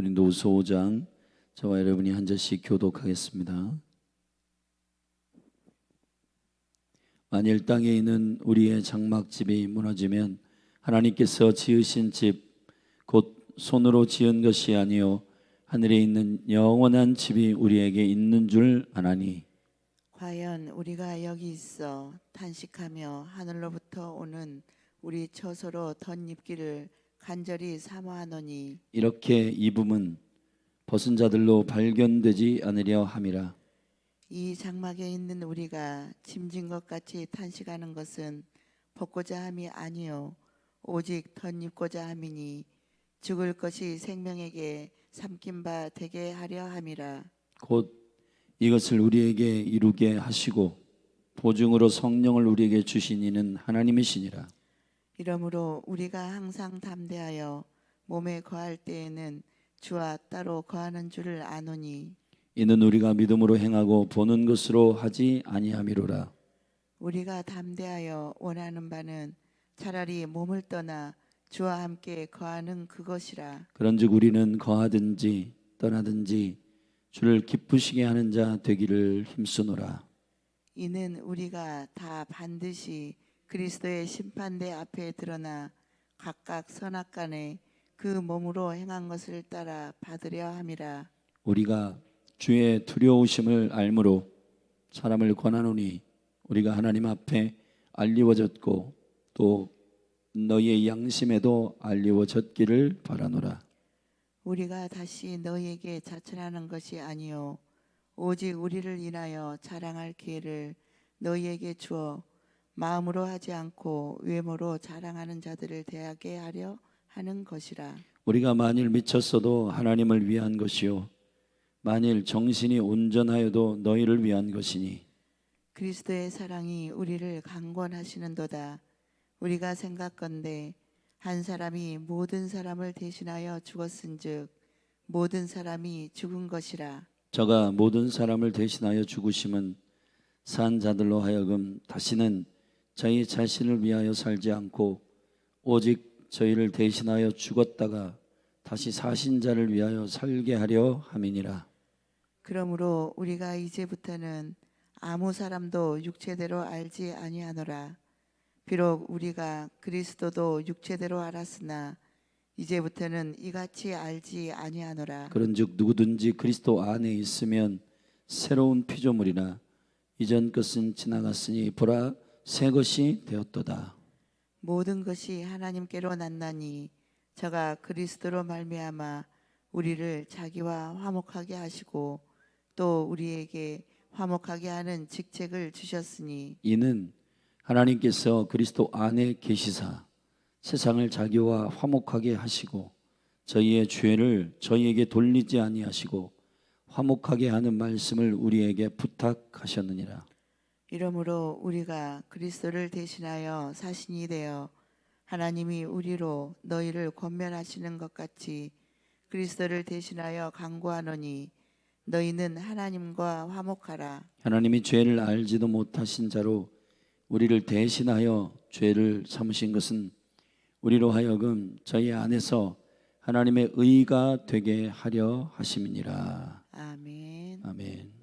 고린도후서 5장 저와 여러분이 한 절씩 교독하겠습니다. 만일 땅에 있는 우리의 장막집이 무너지면 하나님께서 지으신 집 곧 손으로 지은 것이 아니요 하늘에 있는 영원한 집이 우리에게 있는 줄 아나니 과연 우리가 여기 있어 탄식하며 하늘로부터 오는 우리 처소로 덧입기를 간절히 사모하노니 이렇게 입음은 벗은 자들로 발견되지 않으려 함이라. 이 장막에 있는 우리가 짐진 것 같이 탄식하는 것은 벗고자 함이 아니요 오직 덧입고자 함이니 죽을 것이 생명에게 삼킨 바 되게 하려 함이라. 곧 이것을 우리에게 이루게 하시고 보증으로 성령을 우리에게 주신 이는 하나님이시니라. 이러므로 우리가 항상 담대하여 몸에 거할 때에는 주와 따로 거하는 줄을 아노니 이는 우리가 믿음으로 행하고 보는 것으로 하지 아니함이로라. 우리가 담대하여 원하는 바는 차라리 몸을 떠나 주와 함께 거하는 그것이라. 그런즉 우리는 거하든지 떠나든지 주를 기쁘시게 하는 자 되기를 힘쓰노라. 이는 우리가 다 반드시 그리스도의 심판대 앞에 드러나 각각 선악간에 그 몸으로 행한 것을 따라 받으려 함이라. 우리가 주의 두려우심을 알므로 사람을 권하노니 우리가 하나님 앞에 알리워졌고 또 너희의 양심에도 알리워졌기를 바라노라. 우리가 다시 너희에게 자천하는 것이 아니요 오직 우리를 인하여 자랑할 기회를 너희에게 주어 마음으로 하지 않고 외모로 자랑하는 자들을 대하게 하려 하는 것이라. 우리가 만일 미쳤어도 하나님을 위한 것이요 만일 정신이 온전하여도 너희를 위한 것이니 그리스도의 사랑이 우리를 강권하시는도다. 우리가 생각건대 한 사람이 모든 사람을 대신하여 죽었은즉 모든 사람이 죽은 것이라. 저가 모든 사람을 대신하여 죽으심은 산 자들로 하여금 다시는 자기 자신을 위하여 살지 않고 오직 저희를 대신하여 죽었다가 다시 사신 자를 위하여 살게 하려 함이니라. 그러므로 우리가 이제부터는 아무 사람도 육체대로 알지 아니하노라. 비록 우리가 그리스도도 육체대로 알았으나 이제부터는 이같이 알지 아니하노라. 그런즉 누구든지 그리스도 안에 있으면 새로운 피조물이라 이전 것은 지나갔으니 보라 새 것이 되었도다. 모든 것이 하나님께로 났나니 저가 그리스도로 말미암아 우리를 자기와 화목하게 하시고 또 우리에게 화목하게 하는 직책을 주셨으니 이는 하나님께서 그리스도 안에 계시사 세상을 자기와 화목하게 하시고 저희의 죄를 저희에게 돌리지 아니하시고 화목하게 하는 말씀을 우리에게 부탁하셨느니라. 이러므로 우리가 그리스도를 대신하여 사신이 되어 하나님이 우리로 너희를 권면하시는 것 같이 그리스도를 대신하여 간구하노니 너희는 하나님과 화목하라. 하나님이 죄를 알지도 못하신 자로 우리를 대신하여 죄를 삼으신 것은 우리로 하여금 저희 안에서 하나님의 의가 되게 하려 하심이니라. 아멘. 아멘.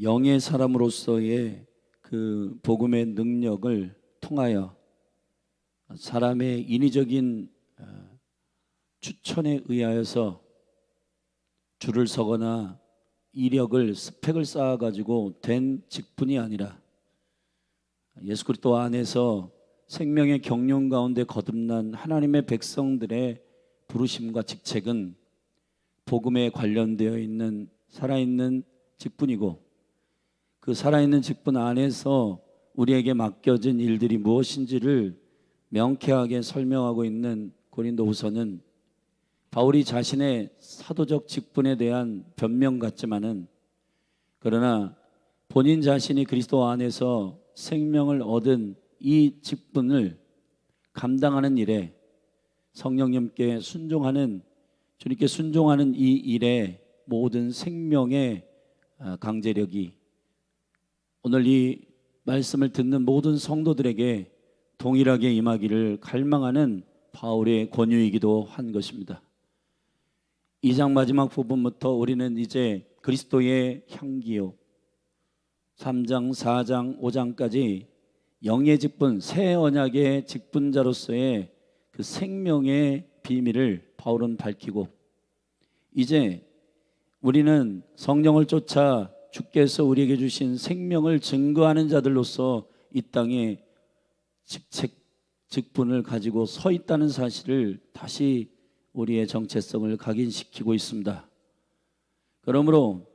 영의 사람으로서의 그 복음의 능력을 통하여 사람의 인위적인 추천에 의하여서 줄을 서거나 이력을 스펙을 쌓아가지고 된 직분이 아니라 예수 그리스도 안에서 생명의 경륜 가운데 거듭난 하나님의 백성들의 부르심과 직책은 복음에 관련되어 있는 살아있는 직분이고 그 살아있는 직분 안에서 우리에게 맡겨진 일들이 무엇인지를 명쾌하게 설명하고 있는 고린도후서는 바울이 자신의 사도적 직분에 대한 변명 같지만은 그러나 본인 자신이 그리스도 안에서 생명을 얻은 이 직분을 감당하는 일에 성령님께 순종하는 주님께 순종하는 이 일에 모든 생명의 강제력이 오늘 이 말씀을 듣는 모든 성도들에게 동일하게 임하기를 갈망하는 바울의 권유이기도 한 것입니다. 2장 마지막 부분부터 우리는 이제 그리스도의 향기요, 3장, 4장, 5장까지 영의 직분, 새 언약의 직분자로서의 그 생명의 비밀을 바울은 밝히고, 이제 우리는 성령을 쫓아 주께서 우리에게 주신 생명을 증거하는 자들로서 이 땅에 직분을 가지고 서 있다는 사실을 다시 우리의 정체성을 각인시키고 있습니다. 그러므로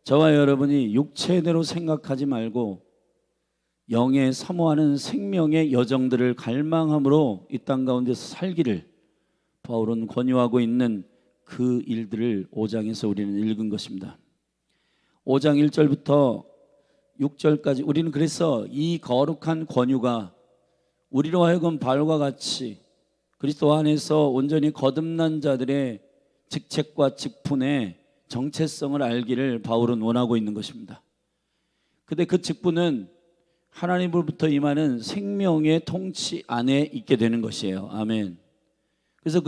저와 여러분이 육체대로 생각하지 말고 영에 사모하는 생명의 여정들을 갈망함으로 이 땅 가운데서 살기를 바울은 권유하고 있는 그 일들을 5장에서 우리는 읽은 것입니다. 5장 1절부터 6절까지 우리는 그래서 이 거룩한 권유가 우리로 하여금 바울과 같이 그리스도 안에서 온전히 거듭난 자들의 직책과 직분의 정체성을 알기를 바울은 원하고 있는 것입니다. 그런데 그 직분은 하나님으로부터 임하는 생명의 통치 안에 있게 되는 것이에요. 아멘. 그래서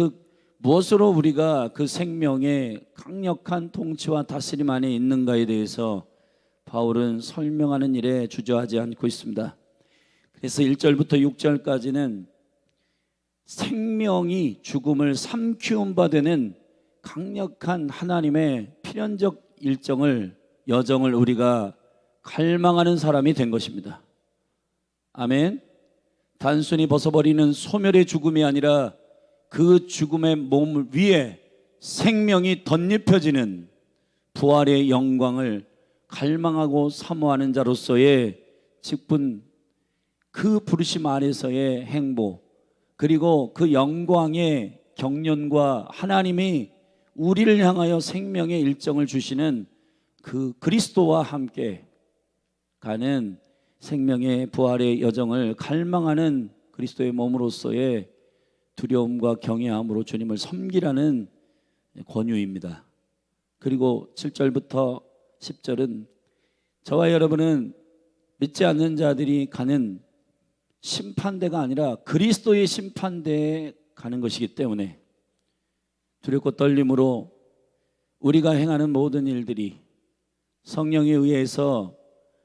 무엇으로 우리가 그 생명의 강력한 통치와 다스림 안에 있는가에 대해서 바울은 설명하는 일에 주저하지 않고 있습니다. 그래서 1절부터 6절까지는 생명이 죽음을 삼키운 바 되는 강력한 하나님의 필연적 여정을 우리가 갈망하는 사람이 된 것입니다. 아멘. 단순히 벗어버리는 소멸의 죽음이 아니라 그 죽음의 몸 위에 생명이 덧입혀지는 부활의 영광을 갈망하고 사모하는 자로서의 직분, 그 부르심 안에서의 행보, 그리고 그 영광의 경륜과 하나님이 우리를 향하여 생명의 일정을 주시는 그 그리스도와 함께 가는 생명의 부활의 여정을 갈망하는 그리스도의 몸으로서의 두려움과 경외함으로 주님을 섬기라는 권유입니다. 그리고 7절부터 10절은 저와 여러분은 믿지 않는 자들이 가는 심판대가 아니라 그리스도의 심판대에 가는 것이기 때문에 두렵고 떨림으로 우리가 행하는 모든 일들이 성령에 의해서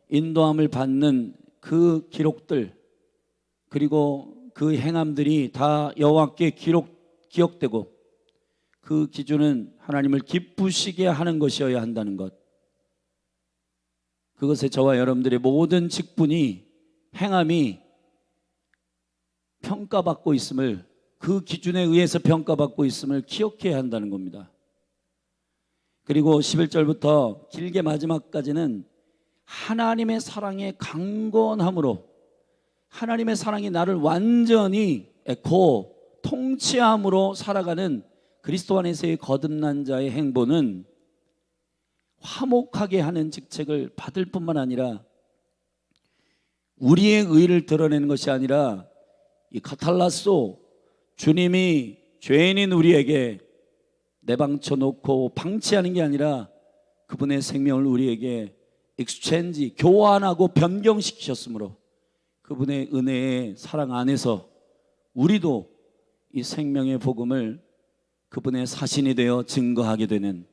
인도함을 받는 그 기록들, 그리고 그 행함들이 다 여호와께 기억되고 그 기준은 하나님을 기쁘시게 하는 것이어야 한다는 것, 그것에 저와 여러분들의 모든 직분이, 행함이 평가받고 있음을, 그 기준에 의해서 평가받고 있음을 기억해야 한다는 겁니다. 그리고 11절부터 길게 마지막까지는 하나님의 사랑의 강건함으로, 하나님의 사랑이 나를 완전히 통치함으로 살아가는 그리스도 안에서의 거듭난 자의 행보는 화목하게 하는 직책을 받을 뿐만 아니라 우리의 의를 드러내는 것이 아니라 이 카탈라소, 주님이 죄인인 우리에게 내방쳐 놓고 방치하는 게 아니라 그분의 생명을 우리에게 익스체인지, 교환하고 변경시키셨으므로 그분의 은혜의 사랑 안에서 우리도 이 생명의 복음을 그분의 사신이 되어 증거하게 되는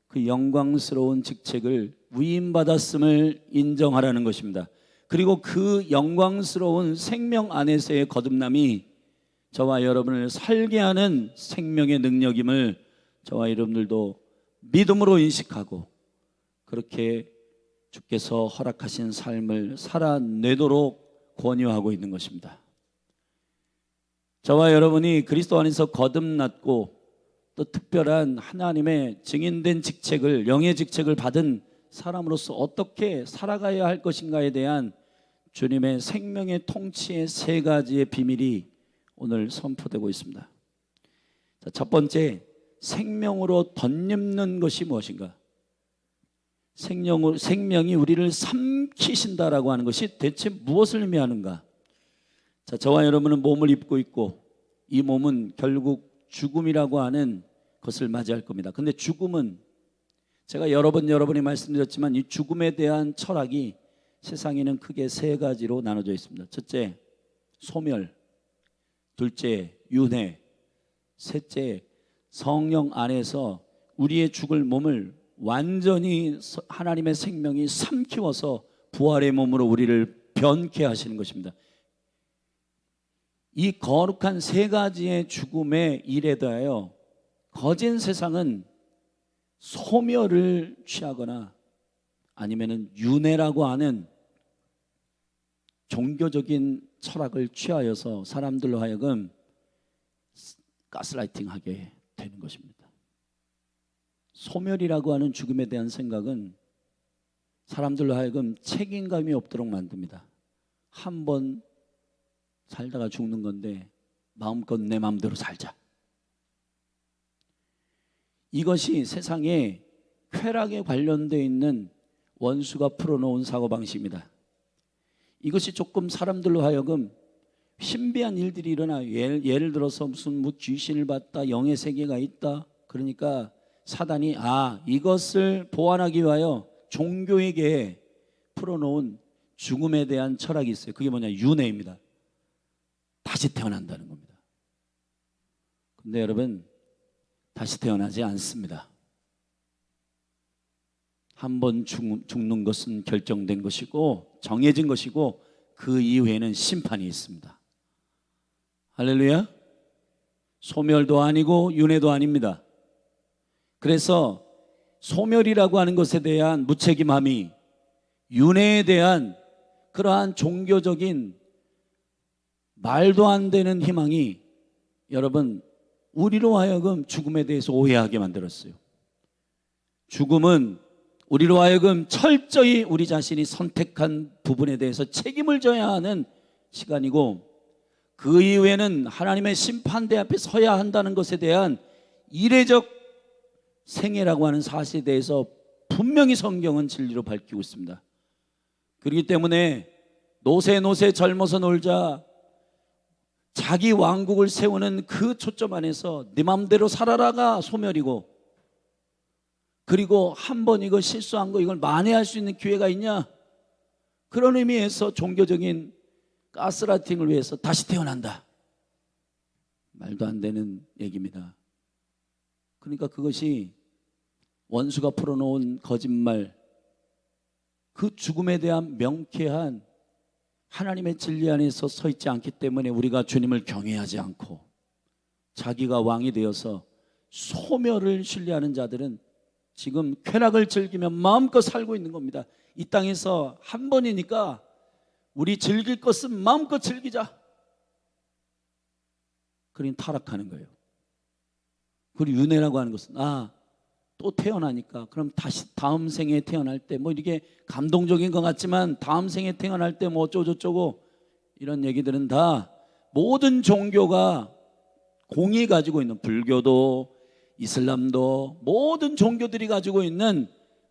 그 영광스러운 직책을 위임받았음을 인정하라는 것입니다. 그리고 그 영광스러운 생명 안에서의 거듭남이 저와 여러분을 살게 하는 생명의 능력임을 저와 여러분들도 믿음으로 인식하고 그렇게 주께서 허락하신 삶을 살아내도록 권유하고 있는 것입니다. 저와 여러분이 그리스도 안에서 거듭났고 또 특별한 하나님의 증인된 직책을, 영의 직책을 받은 사람으로서 어떻게 살아가야 할 것인가에 대한 주님의 생명의 통치의 세 가지의 비밀이 오늘 선포되고 있습니다. 자, 첫 번째, 생명으로 덧입는 것이 무엇인가? 생명이 우리를 삼키신다라고 하는 것이 대체 무엇을 의미하는가? 자, 저와 여러분은 몸을 입고 있고 이 몸은 결국 죽음이라고 하는 것을 맞이할 겁니다. 근데 죽음은 제가 여러분이 말씀드렸지만 이 죽음에 대한 철학이 세상에는 크게 세 가지로 나눠져 있습니다. 첫째, 소멸, 둘째 윤회, 셋째 성령 안에서 우리의 죽을 몸을 완전히 하나님의 생명이 삼키워서 부활의 몸으로 우리를 변케 하시는 것입니다. 이 거룩한 세 가지의 죽음의 일에 대하여 거짓 세상은 소멸을 취하거나 아니면은 윤회라고 하는 종교적인 철학을 취하여서 사람들로 하여금 가스라이팅하게 되는 것입니다. 소멸이라고 하는 죽음에 대한 생각은 사람들로 하여금 책임감이 없도록 만듭니다. 한 번 살다가 죽는 건데 마음껏 내 마음대로 살자. 이것이 세상에 쾌락에 관련되어 있는 원수가 풀어놓은 사고방식입니다. 이것이 조금 사람들로 하여금 신비한 일들이 일어나요. 예를 들어서 무슨 귀신을 봤다, 영의 세계가 있다. 그러니까 사단이 이것을 보완하기 위하여 종교에게 풀어놓은 죽음에 대한 철학이 있어요. 그게 뭐냐? 윤회입니다. 다시 태어난다는 겁니다. 근데 여러분, 다시 태어나지 않습니다. 한 번 죽는 것은 결정된 것이고 정해진 것이고 그 이후에는 심판이 있습니다. 할렐루야. 소멸도 아니고 윤회도 아닙니다. 그래서 소멸이라고 하는 것에 대한 무책임함이 윤회에 대한 그러한 종교적인 말도 안 되는 희망이 여러분 우리로 하여금 죽음에 대해서 오해하게 만들었어요. 죽음은 우리로 하여금 철저히 우리 자신이 선택한 부분에 대해서 책임을 져야 하는 시간이고 그 이후에는 하나님의 심판대 앞에 서야 한다는 것에 대한 이례적 생애라고 하는 사실에 대해서 분명히 성경은 진리로 밝히고 있습니다. 그렇기 때문에 노세 젊어서 놀자, 자기 왕국을 세우는 그 초점 안에서 네 맘대로 살아라가 소멸이고, 그리고 한 번 이거 실수한 거 이걸 만회할 수 있는 기회가 있냐, 그런 의미에서 종교적인 가스라이팅을 위해서 다시 태어난다, 말도 안 되는 얘기입니다. 그러니까 그것이 원수가 풀어놓은 거짓말, 그 죽음에 대한 명쾌한 하나님의 진리 안에서 서 있지 않기 때문에 우리가 주님을 경외하지 않고 자기가 왕이 되어서 소멸을 신뢰하는 자들은 지금 쾌락을 즐기며 마음껏 살고 있는 겁니다. 이 땅에서 한 번이니까 우리 즐길 것은 마음껏 즐기자, 그러니 타락하는 거예요. 그리고 윤회라고 하는 것은 또 태어나니까 그럼 다시 다음 생에 태어날 때 뭐 이게 감동적인 것 같지만 다음 생에 태어날 때 뭐 어쩌고저쩌고 이런 얘기들은 다 모든 종교가 공이 가지고 있는, 불교도 이슬람도 모든 종교들이 가지고 있는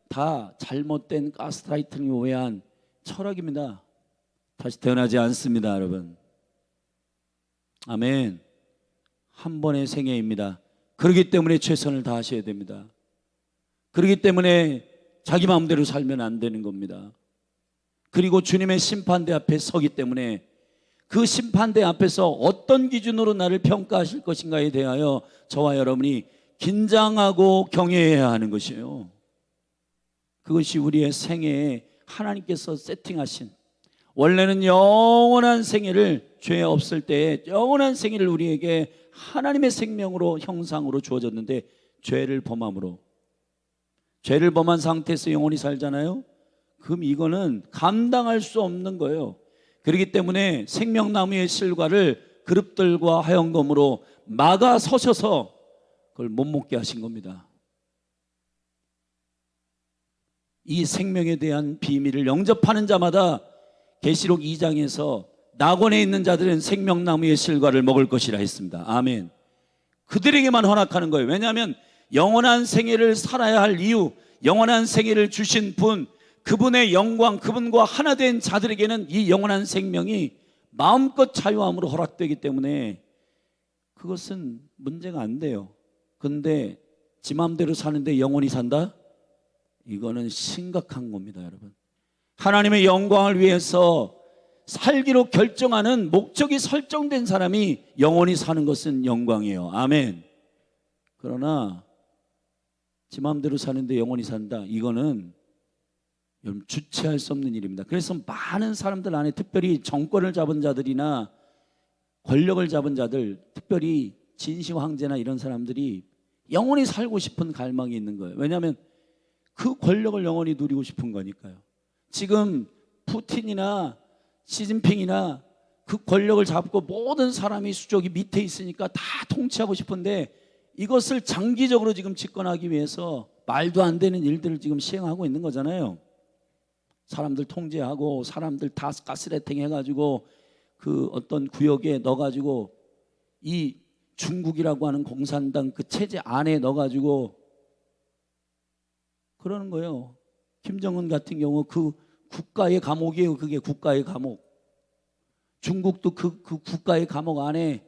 다 잘못된 가스라이팅에 의한 철학입니다. 다시 태어나지 않습니다, 여러분. 아멘. 한 번의 생애입니다. 그렇기 때문에 최선을 다하셔야 됩니다. 그렇기 때문에 자기 마음대로 살면 안 되는 겁니다. 그리고 주님의 심판대 앞에 서기 때문에 그 심판대 앞에서 어떤 기준으로 나를 평가하실 것인가에 대하여 저와 여러분이 긴장하고 경외해야 하는 것이에요. 그것이 우리의 생애에 하나님께서 세팅하신, 원래는 영원한 생애를, 죄 없을 때에 영원한 생애를 우리에게 하나님의 생명으로 형상으로 주어졌는데 죄를 범함으로, 죄를 범한 상태에서 영원히 살잖아요. 그럼 이거는 감당할 수 없는 거예요. 그렇기 때문에 생명나무의 실과를 그룹들과 하영검으로 막아 서셔서 그걸 못 먹게 하신 겁니다. 이 생명에 대한 비밀을 영접하는 자마다 계시록 2장에서 낙원에 있는 자들은 생명나무의 실과를 먹을 것이라 했습니다. 아멘. 그들에게만 허락하는 거예요. 왜냐하면 영원한 생애를 살아야 할 이유, 영원한 생애를 주신 분, 그분의 영광, 그분과 하나 된 자들에게는 이 영원한 생명이 마음껏 자유함으로 허락되기 때문에 그것은 문제가 안 돼요. 근데 지 마음대로 사는데 영원히 산다? 이거는 심각한 겁니다, 여러분. 하나님의 영광을 위해서 살기로 결정하는 목적이 설정된 사람이 영원히 사는 것은 영광이에요. 아멘. 그러나 지 마음대로 사는데 영원히 산다, 이거는 여러분 주체할 수 없는 일입니다. 그래서 많은 사람들 안에, 특별히 정권을 잡은 자들이나 권력을 잡은 자들, 특별히 진시 황제나 이런 사람들이 영원히 살고 싶은 갈망이 있는 거예요. 왜냐하면 그 권력을 영원히 누리고 싶은 거니까요. 지금 푸틴이나 시진핑이나 그 권력을 잡고 모든 사람이 수족이 밑에 있으니까 다 통치하고 싶은데, 이것을 장기적으로 지금 집권하기 위해서 말도 안 되는 일들을 지금 시행하고 있는 거잖아요. 사람들 통제하고 사람들 다 가스레팅 해가지고 그 어떤 구역에 넣어가지고 이 중국이라고 하는 공산당 그 체제 안에 넣어가지고 그러는 거예요. 김정은 같은 경우 그 국가의 감옥이에요. 그게 국가의 감옥. 중국도 그 국가의 감옥 안에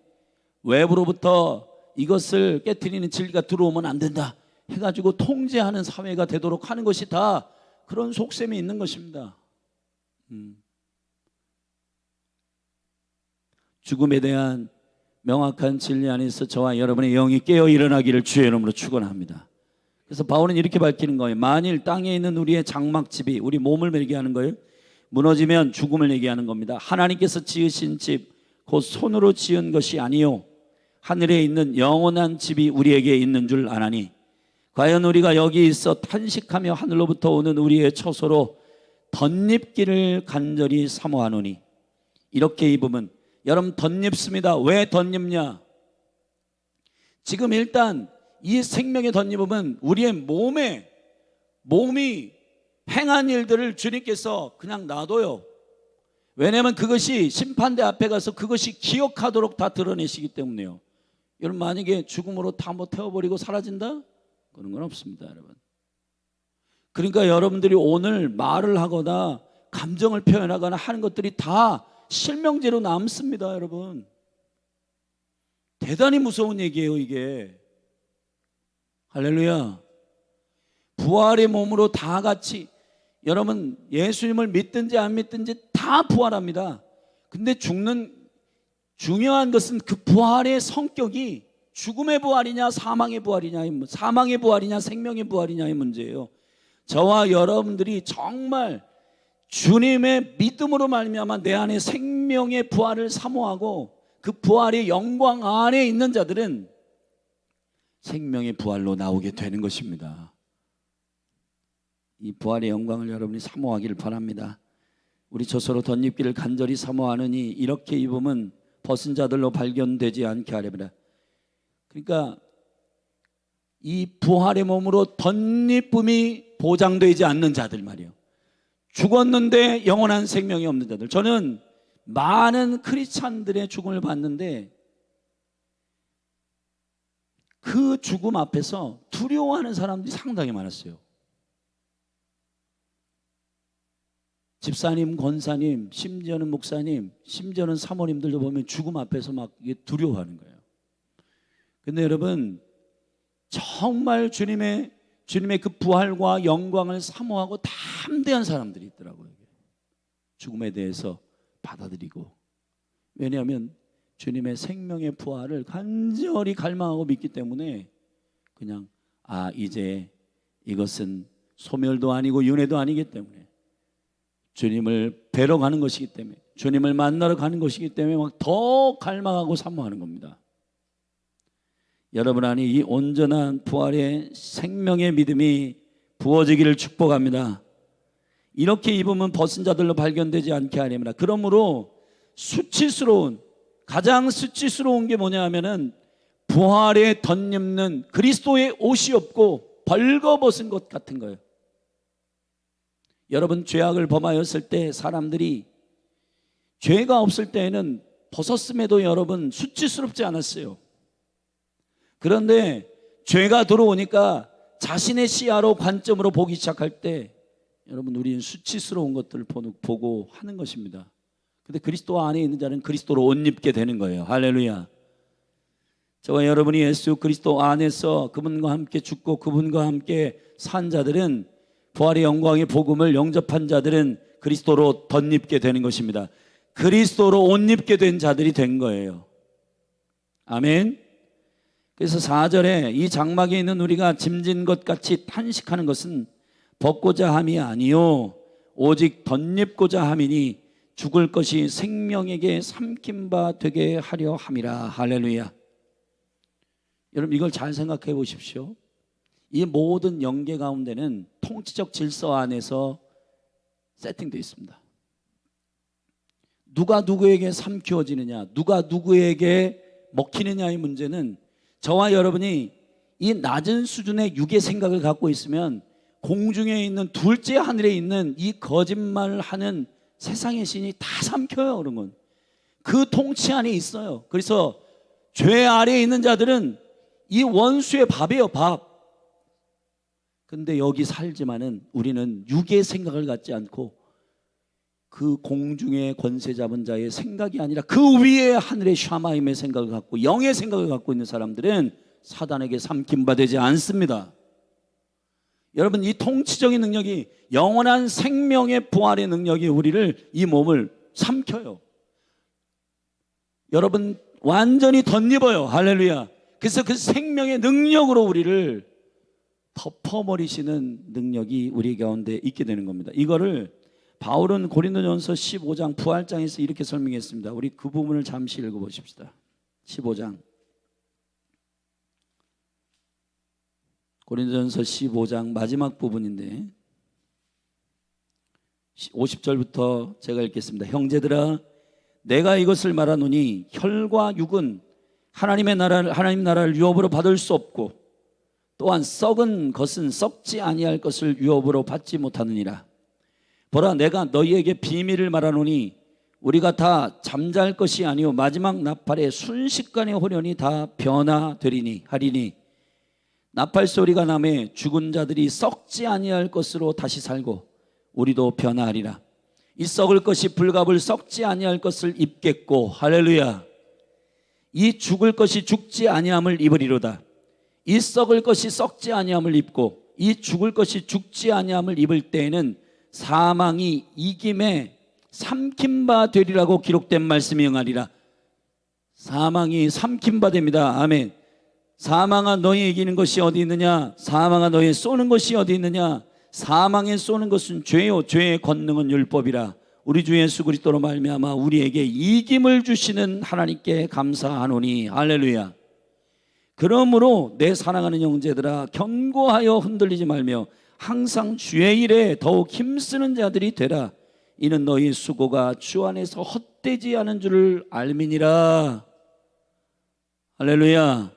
외부로부터 이것을 깨트리는 진리가 들어오면 안 된다 해가지고 통제하는 사회가 되도록 하는 것이 다 그런 속셈이 있는 것입니다. 죽음에 대한 명확한 진리 안에서 저와 여러분의 영이 깨어 일어나기를 주의 이름으로 축원합니다. 그래서 바울은 이렇게 밝히는 거예요. 만일 땅에 있는 우리의 장막집이, 우리 몸을 얘기하는 거예요, 무너지면 죽음을 얘기하는 겁니다. 하나님께서 지으신 집, 곧 손으로 지은 것이 아니요 하늘에 있는 영원한 집이 우리에게 있는 줄 아나니, 과연 우리가 여기 있어 탄식하며 하늘로부터 오는 우리의 처소로 덧입기를 간절히 사모하노니. 이렇게 입으면, 여러분 덧입습니다. 왜 덧입냐? 지금 일단 이 생명의 덧입음은 우리의 몸이 행한 일들을 주님께서 그냥 놔둬요. 왜냐하면 그것이 심판대 앞에 가서 그것이 기억하도록 다 드러내시기 때문에요. 여러분 만약에 죽음으로 다 뭐 태워버리고 사라진다? 그런 건 없습니다, 여러분. 그러니까 여러분들이 오늘 말을 하거나 감정을 표현하거나 하는 것들이 다 실명제로 남습니다, 여러분. 대단히 무서운 얘기예요, 이게. 할렐루야. 부활의 몸으로 다 같이, 여러분 예수님을 믿든지 안 믿든지 다 부활합니다. 근데 중요한 것은 그 부활의 성격이 죽음의 부활이냐 사망의 부활이냐, 사망의 부활이냐 생명의 부활이냐의 문제예요. 저와 여러분들이 정말 주님의 믿음으로 말미암아 내 안에 생명의 부활을 사모하고 그 부활의 영광 안에 있는 자들은 생명의 부활로 나오게 되는 것입니다. 이 부활의 영광을 여러분이 사모하기를 바랍니다. 우리 저서로 덧입기를 간절히 사모하느니 이렇게 입으면 벗은 자들로 발견되지 않게 하려니라. 그러니까 이 부활의 몸으로 덧입음이 보장되지 않는 자들 말이에요. 죽었는데 영원한 생명이 없는 자들. 저는 많은 크리스찬들의 죽음을 봤는데 그 죽음 앞에서 두려워하는 사람들이 상당히 많았어요. 집사님, 권사님, 심지어는 목사님, 심지어는 사모님들도 보면 죽음 앞에서 막 이게 두려워하는 거예요. 근데 여러분 정말 주님의 그 부활과 영광을 사모하고 담대한 사람들이 있더라고요. 죽음에 대해서 받아들이고. 왜냐하면 주님의 생명의 부활을 간절히 갈망하고 믿기 때문에 그냥 이제 이것은 소멸도 아니고 윤회도 아니기 때문에 주님을 뵈러 가는 것이기 때문에, 주님을 만나러 가는 것이기 때문에 막 더 갈망하고 사모하는 겁니다. 여러분 안에 이 온전한 부활의 생명의 믿음이 부어지기를 축복합니다. 이렇게 입으면 벗은 자들로 발견되지 않게 하렵니다. 그러므로 가장 수치스러운 게 뭐냐 하면은 부활에 덧입는 그리스도의 옷이 없고 벌거벗은 것 같은 거예요. 여러분 죄악을 범하였을 때 사람들이, 죄가 없을 때에는 벗었음에도 여러분 수치스럽지 않았어요. 그런데 죄가 들어오니까 자신의 시야로 관점으로 보기 시작할 때 여러분 우리는 수치스러운 것들을 보고 하는 것입니다. 근데 그리스도 안에 있는 자는 그리스도로 옷 입게 되는 거예요. 할렐루야. 저와 여러분이 예수 그리스도 안에서 그분과 함께 죽고 그분과 함께 산 자들은, 부활의 영광의 복음을 영접한 자들은 그리스도로 덧입게 되는 것입니다. 그리스도로 옷 입게 된 자들이 된 거예요. 아멘. 그래서 4절에 이 장막에 있는 우리가 짐진 것 같이 탄식하는 것은 벗고자 함이 아니요 오직 덧입고자 함이니 죽을 것이 생명에게 삼킨 바 되게 하려 함이라. 할렐루야. 여러분 이걸 잘 생각해 보십시오. 이 모든 영계 가운데는 통치적 질서 안에서 세팅되어 있습니다. 누가 누구에게 삼키워지느냐, 누가 누구에게 먹히느냐의 문제는 저와 여러분이 이 낮은 수준의 육의 생각을 갖고 있으면 공중에 있는 둘째 하늘에 있는 이 거짓말하는 세상의 신이 다 삼켜요. 그런 건 그 통치 안에 있어요. 그래서 죄 아래에 있는 자들은 이 원수의 밥이에요, 밥. 근데 여기 살지만은 우리는 육의 생각을 갖지 않고 그 공중의 권세 잡은 자의 생각이 아니라 그 위에 하늘의 샤마임의 생각을 갖고 영의 생각을 갖고 있는 사람들은 사단에게 삼킴받지 않습니다. 여러분 이 통치적인 능력이 영원한 생명의 부활의 능력이 우리를 이 몸을 삼켜요. 여러분 완전히 덧입어요. 할렐루야. 그래서 그 생명의 능력으로 우리를 덮어버리시는 능력이 우리 가운데 있게 되는 겁니다. 이거를 바울은 고린도전서 15장 부활장에서 이렇게 설명했습니다. 우리 그 부분을 잠시 읽어보십시다. 15장 고린도전서 15장 마지막 부분인데 50절부터 제가 읽겠습니다. 형제들아 내가 이것을 말하노니 혈과 육은 하나님 나라를 유업으로 받을 수 없고 또한 썩은 것은 썩지 아니할 것을 유업으로 받지 못하느니라. 보라 내가 너희에게 비밀을 말하노니 우리가 다 잠잘 것이 아니요 마지막 나팔에 순식간에 호련히 다 변화되리니 하리니 나팔 소리가 나매 죽은 자들이 썩지 아니할 것으로 다시 살고 우리도 변화하리라. 이 썩을 것이 불갑을 썩지 아니할 것을 입겠고 할렐루야. 이 죽을 것이 죽지 아니함을 입으리로다. 이 썩을 것이 썩지 아니함을 입고 이 죽을 것이 죽지 아니함을 입을 때에는 사망이 이김에 삼킨 바 되리라고 기록된 말씀이 응하리라. 사망이 삼킨 바 됩니다. 아멘. 사망아 너희 이기는 것이 어디 있느냐? 사망아 너희 쏘는 것이 어디 있느냐? 사망에 쏘는 것은 죄요 죄의 권능은 율법이라. 우리 주 예수 그리스도로 말미암아 우리에게 이김을 주시는 하나님께 감사하노니 할렐루야. 그러므로 내 사랑하는 형제들아 견고하여 흔들리지 말며 항상 주의 일에 더욱 힘쓰는 자들이 되라. 이는 너희 수고가 주 안에서 헛되지 않은 줄을 알미니라. 할렐루야.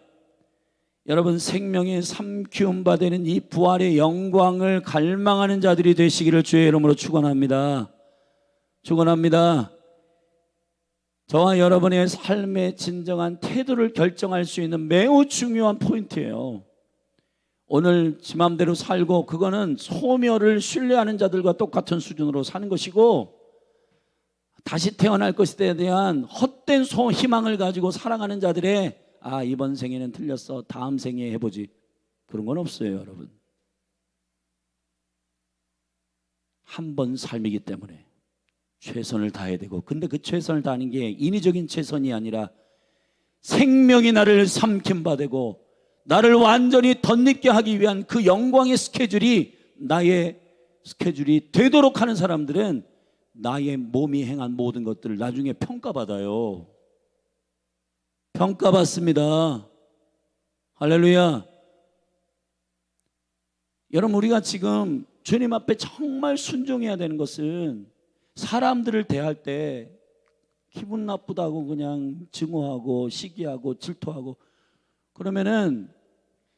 여러분 생명의 삼키움 받는 이 부활의 영광을 갈망하는 자들이 되시기를 주의 이름으로 축원합니다. 축원합니다. 저와 여러분의 삶의 진정한 태도를 결정할 수 있는 매우 중요한 포인트예요. 오늘 지 맘대로 살고 그거는 소멸을 신뢰하는 자들과 똑같은 수준으로 사는 것이고 다시 태어날 것에 대한 헛된 희망을 가지고 살아가는 자들의 이번 생에는 틀렸어 다음 생에 해보지 그런 건 없어요. 여러분 한 번 삶이기 때문에 최선을 다해야 되고 근데 그 최선을 다하는 게 인위적인 최선이 아니라 생명이 나를 삼킴바 되고 나를 완전히 덧입게 하기 위한 그 영광의 스케줄이 나의 스케줄이 되도록 하는 사람들은 나의 몸이 행한 모든 것들을 나중에 평가받아요. 평가받습니다. 할렐루야. 여러분 우리가 지금 주님 앞에 정말 순종해야 되는 것은 사람들을 대할 때 기분 나쁘다고 그냥 증오하고 시기하고 질투하고 그러면은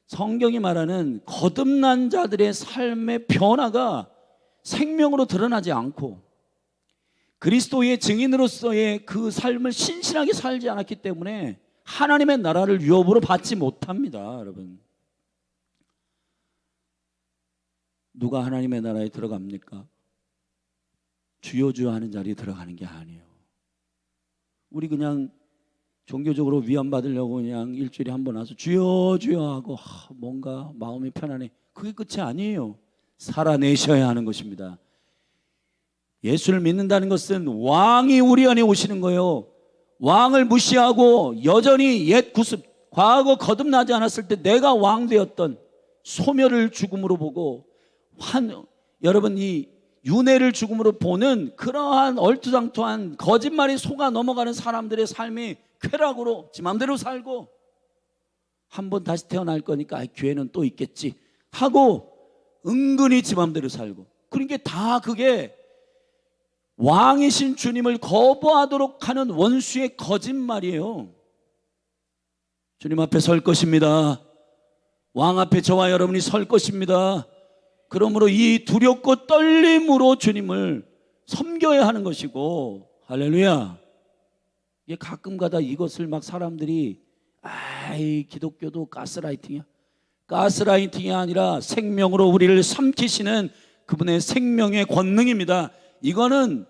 성경이 말하는 거듭난 자들의 삶의 변화가 생명으로 드러나지 않고 그리스도의 증인으로서의 그 삶을 신실하게 살지 않았기 때문에 하나님의 나라를 유업으로 받지 못합니다. 여러분 누가 하나님의 나라에 들어갑니까? 주여 주여 하는 자리에 들어가는 게 아니에요. 우리 그냥 종교적으로 위안받으려고 그냥 일주일에 한 번 와서 주여 주여 하고 뭔가 마음이 편안해. 그게 끝이 아니에요. 살아내셔야 하는 것입니다. 예수를 믿는다는 것은 왕이 우리 안에 오시는 거예요. 왕을 무시하고 여전히 옛 구습, 과거 거듭나지 않았을 때 내가 왕 되었던 소멸을 죽음으로 보고 여러분 이 윤회를 죽음으로 보는 그러한 얼토당토한 거짓말이 속아 넘어가는 사람들의 삶이 쾌락으로 지 맘대로 살고 한 번 다시 태어날 거니까 교회는 또 있겠지 하고 은근히 지 맘대로 살고, 그러니까 다 그게 왕이신 주님을 거부하도록 하는 원수의 거짓말이에요. 주님 앞에 설 것입니다. 왕 앞에 저와 여러분이 설 것입니다. 그러므로 이 두렵고 떨림으로 주님을 섬겨야 하는 것이고, 할렐루야. 이게 가끔가다 이것을 막 사람들이 기독교도 가스라이팅이야. 가스라이팅이 아니라 생명으로 우리를 삼키시는 그분의 생명의 권능입니다. 이거는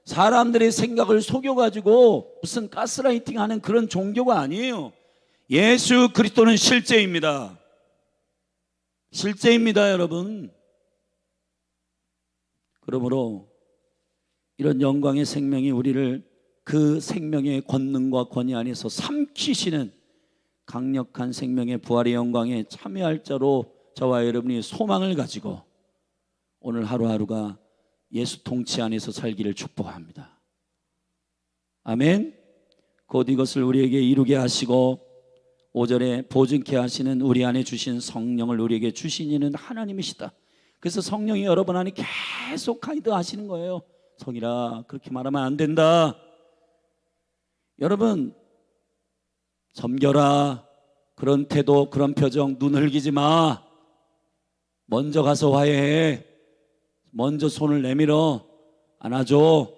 사람들의 생각을 속여가지고 무슨 가스라이팅 하는 그런 종교가 아니에요. 예수 그리스도는 실제입니다. 실제입니다, 여러분. 그러므로 이런 영광의 생명이 우리를 그 생명의 권능과 권위 안에서 삼키시는 강력한 생명의 부활의 영광에 참여할 자로 저와 여러분이 소망을 가지고 오늘 하루하루가 예수 통치 안에서 살기를 축복합니다. 아멘. 곧 이것을 우리에게 이루게 하시고 5절에 보증케 하시는 우리 안에 주신 성령을 우리에게 주신 이는 하나님이시다. 그래서 성령이 여러분 안에 계속 가이드 하시는 거예요. 성이라 그렇게 말하면 안 된다. 여러분 섬겨라. 그런 태도, 그런 표정, 눈 흘기지 마. 먼저 가서 화해해. 먼저 손을 내밀어 안아줘.